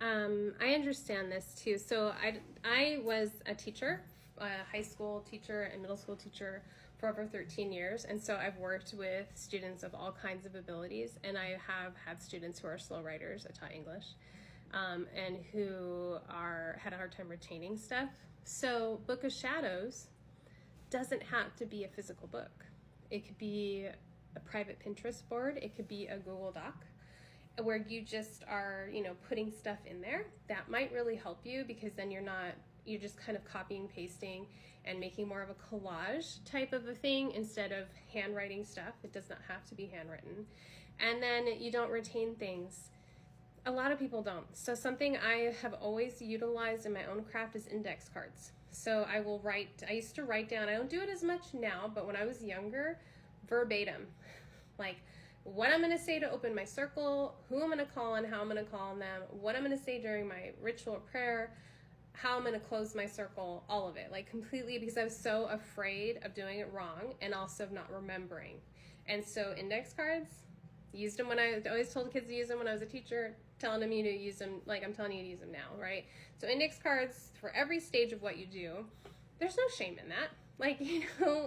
I understand this too. So I was a teacher, a high school teacher and middle school teacher for over 13 years. And so I've worked with students of all kinds of abilities. And I have had students who are slow writers. I taught English. And who had a hard time retaining stuff. So Book of Shadows doesn't have to be a physical book. It could be a private Pinterest board. It could be a Google Doc where you just are, putting stuff in there. That might really help you, because then you're just kind of copying, pasting, and making more of a collage type of a thing instead of handwriting stuff. It does not have to be handwritten. And then you don't retain things. A lot of people don't. So something I have always utilized in my own craft is index cards. So I used to write down, I don't do it as much now, but when I was younger, verbatim, like what I'm gonna say to open my circle, who I'm gonna call and how I'm gonna call on them, what I'm gonna say during my ritual prayer, how I'm gonna close my circle, all of it, like completely, because I was so afraid of doing it wrong and also of not remembering. And so index cards, used them when I always told kids to use them when I was a teacher, telling them you to use them like I'm telling you to use them now, right? So index cards for every stage of what you do. There's no shame in that. Like,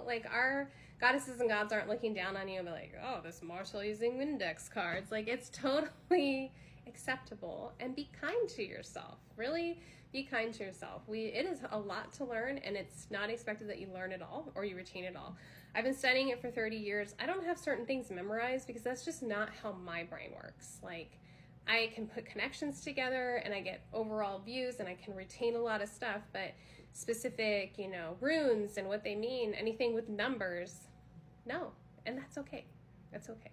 like our goddesses and gods aren't looking down on you and be like, oh, this Marshall using index cards. Like, it's totally acceptable. And be kind to yourself. Really be kind to yourself. It is a lot to learn, and it's not expected that you learn it all or you retain it all. I've been studying it for 30 years. I don't have certain things memorized because that's just not how my brain works. Like, I can put connections together and I get overall views and I can retain a lot of stuff, but specific, runes and what they mean, anything with numbers, no. And that's okay. That's okay.